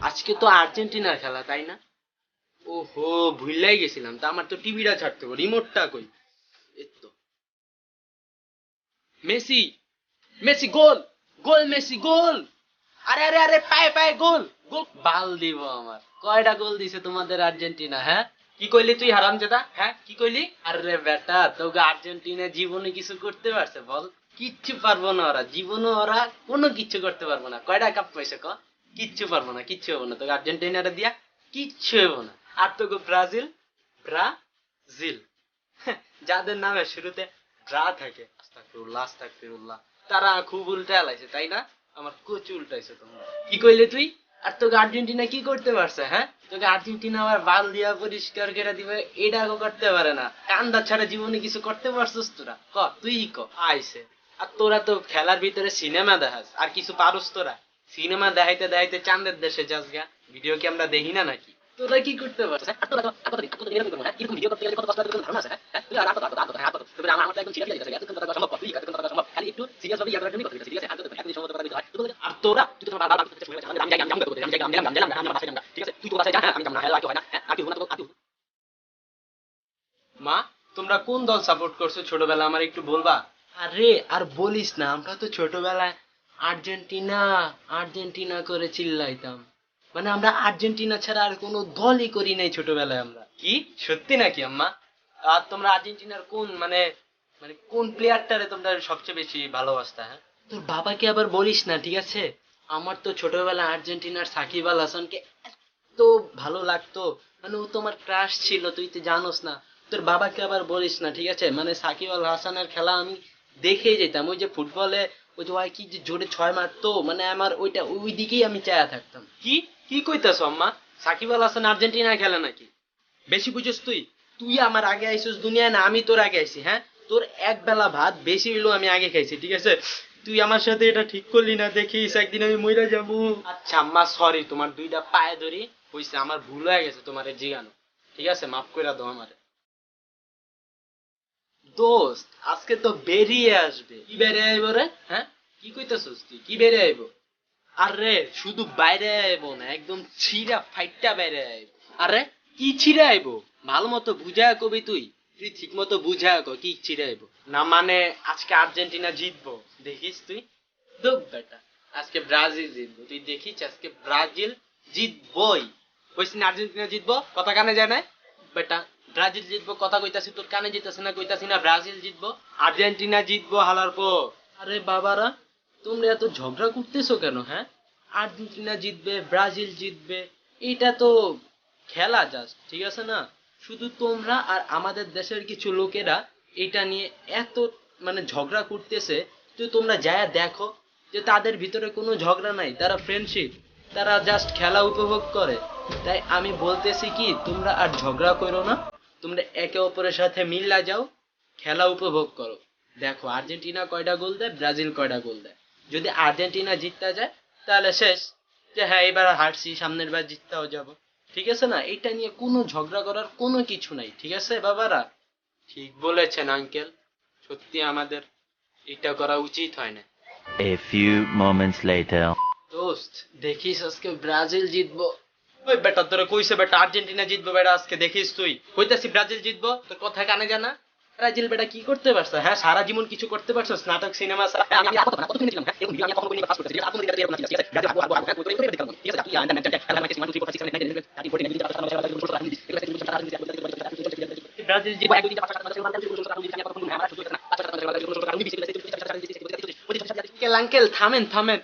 আজকে তো আর্জেন্টিনার খেলা, তাই না? ওহো, ভুললাই গেছিলাম। তা আমার তো টিভিটা ছাড়তে হবে, রিমোটটা কই? এই তো। মেসি, মেসি গোল, গোল মেসি গোল! আরে আরে আরে, পায়ে পায়ে গোল, গোল! বাল দিব আমার। কয়টা গোল দিছে তোমাদের আর্জেন্টিনা, হ্যাঁ? কি কইলি তুই হারামজাদা? হ্যাঁ, কি কইলি? আরে বেটা, তোকে আর্জেন্টিনা জীবনে কিছু করতে পারছে বল? কিচ্ছু পারবো না ওরা, জীবনে ওরা কোনো কিচ্ছু করতে পারবো না। কয়টা কাপ পাইছে ক? কিচ্ছু পারবো না, কিচ্ছু হবো না তোকে আর্জেন্টিনাটা দিয়া। কিচ্ছু হবো না। আর তোকে ব্রাজিল, ব্রাজিল, যাদের নামে শুরুতে ড্রা থাকে, আস্তাগফিরুল্লাহ আস্তাগফিরুল্লাহ, তারা খুব উল্টা লাইছে, তাই না? আমার কোচ উল্টাইছে তোমরা। কি কইলে তুই? আর তোকে আর্জেন্টিনা কি করতে পারছে, হ্যাঁ? তোকে আর্জেন্টিনা আবার বাল দিয়া পরিষ্কার করে দিবে, এটাও করতে পারে না। কান্দা ছাড়া জীবনে কিছু করতে পারছিস তোরা? ক, তুই ক। আইছে। আর তোরা তো খেলার ভিতরে সিনেমা দেখাস, আর কিছু পারুস তোরা? সিনেমা দেখাইতে দেখাইতে চাঁদের দেশে যাস গা। ভিডিও কি আমরা দেখি না নাকি? তোরা কি করতে পারছিস? আর তোরা তো এরকম ভিডিও করতে গেলে কত কষ্ট লাগে তোদের ধারণা আছে, হ্যাঁ? তুই আর আমার তো একদম চিরা দিয়ে গেছে, এতক্ষণ কথা সম্ভব তুই এতক্ষণ কথা সম্ভব খালি একটু সিরিয়াস ভাবে ইয়ার জন্য কথা ঠিক আছে? আর তো একদিন সম্ভব কথা দিতে হয়। আর তোরা তুই তো বারবার করতে শুনে আমি যাই আমি করতে আমি যাই আমি গেলাম আমি বাসায় গেলাম, ঠিক আছে? তুই তো বাসায় যা, আমি যাব না, হেলা হয় না, হ্যাঁ? আর কি হলো না তো আর কি। মা, তোমরা কোন দল সাপোর্ট করছো ছোটবেলা, আমার একটু বলবা? আরে আর বলিস না, আমরা তো ছোটবেলায় আর্জেন্টিনা আর্জেন্টিনা করে চিল্লাইতাম। মানে আমরা আর্জেন্টিনা ছাড়া আর কোনো দলই করি নাই ছোটবেলায় আমরা। কি সত্যি নাকি আম্মা? আর তোমরা আর্জেন্টিনার কোন মানে মানে কোন প্লেয়ারটারে তোমরা সবচেয়ে বেশি ভালোবাসতা, হ্যাঁ? তোর বাবাকে আবার বলিস না, ঠিক আছে? আমার তো ছোটবেলায় আর্জেন্টিনার সাকিব আল হাসানকে এত ভালো লাগতো, মানে ও তোমার ক্রাশ ছিল, তুই তো জানোস না। তোর বাবাকে আবার বলিস না, ঠিক আছে? মানে সাকিব আল হাসানের খেলা আমি দেখেই যেতাম। ওই যে ফুটবলে ওই যে কি যে জোরে ছয় মারতো, মানে আমার ওইটা ওই দিকেই আমি চায়া থাকতাম। কি কি কইতাছো আম্মা? সাকিব আল হাসান আর্জেন্টিনায় খেলে নাকি? বেশি বুঝিস তুই। তুই আমার আগে আইছিস দুনিয়ায়, না আমি তোর আগে আইছি, হ্যাঁ? তোর এক বেলা ভাত বেশি হইলেও আমি আগে খাইছি, ঠিক আছে? তুই আমার সাথে এটা ঠিক করলি না, দেখিস একদিন আমি মইরা যাবো। আচ্ছা আম্মা, সরি, তোমার দুইটা পায়ে ধরি। হইছে, আমার ভুল হয়ে গেছে তোমারে জিগানো। ঠিক আছে, মাফ কইরা দাও আমারে। দোস্ত, আজকে তো বেরিয়ে আসবে। কি বেরিয়ে আইব রে, হ্যাঁ? কি কইতাছস তুই? কি বেরিয়ে আইব? আরে শুধু বাইরে আইব না, একদম ছিঁড়া ফাইটটা বাইরে আইব। আরে কি ছিঁড়ে আইব? ভালো মতো বুঝায় কবি তুই। তুই ঠিক মতো বুঝায় ক কি ছিঁড়ে আইব। না মানে আজকে আর্জেন্টিনা জিতবো, দেখিস তুই। দুঃখ বেটা, আজকে ব্রাজিল জিতবো, তুই দেখিস আজকে ব্রাজিল জিতবই। কইছি না আর্জেন্টিনা জিতবো, কথা কানে যায় না বেটা? ব্রাজিল জিতবো কথা কইতাছি, তোর কানে জিতাছে না? কইতাছি না ব্রাজিল জিতবো, আর্জেন্টিনা জিতবো হালার পো। আরে বাবারা, তোমরা এত ঝগড়া করতেছো কেন, হ্যাঁ? আর্জেন্টিনা জিতবে, ব্রাজিল জিতবে, এটা তো খেলা জাস্ট, ঠিক আছে না? শুধু তোমরা আর আমাদের দেশের কিছু লোকেরা এটা নিয়ে এত মানে ঝগড়া করতেছে। তো তোমরা যায় দেখো যে তাদের ভিতরে কোনো ঝগড়া নাই, তারা ফ্রেন্ডশিপ, তারা জাস্ট খেলা উপভোগ করে। তাই আমি বলতেছি কি, তোমরা আর ঝগড়া করো না, তোমরা একে অপরের সাথে মিল্লা যাও, খেলা উপভোগ করো। দেখো আর্জেন্টিনা কয়টা গোল দেয়, ব্রাজিল কয়টা গোল দেয়। যদি আর্জেন্টিনা জিততে যায় তাহলে শেষ, যে হ্যাঁ এবার হারছি, সামনের বার জিততেও যাব। ঠিক আছে না? এটা নিয়ে কোনো ঝগড়া করার কোনো কিছু নাই, ঠিক আছে বাবারা? ঠিক বলেছেন আঙ্কেল, সত্যি আমাদের এটা করা উচিত হয় না। A few moments later. দোস্ত, দেখিস আজকে ব্রাজিল জিতবো। ওই বেটা তোরা কইছে বেটা আর্জেন্টিনা জিতবো, বেটা আজকে দেখিস তুই। কইতাছি ব্রাজিল জিতবো, তোর কথা কানে জানা? ব্রাজিল বেটা কি করতে পারছ, হ্যাঁ? সারা জীবন কিছু করতে পারছস? নাটক সিনেমা আমি কত কত কিনেছিলাম, হ্যাঁ? এরকম ভিডিও আমি কখনো কোনো কাজ করতেছি, আর কোনো দিকে এরকম না, ঠিক আছে? ব্রাজিল আপু আপু আপু করে দেখলাম, ঠিক আছে? কি আন্ডার 19 খেলা ম্যাচ 1 2 3 4 5 6 7 8 9 10 11 12 13 ব্রাজিল জিতবো 1 2 3 4 5 6 7 8 9 10 আঙ্কেল আঙ্কেল থামেন থামেন,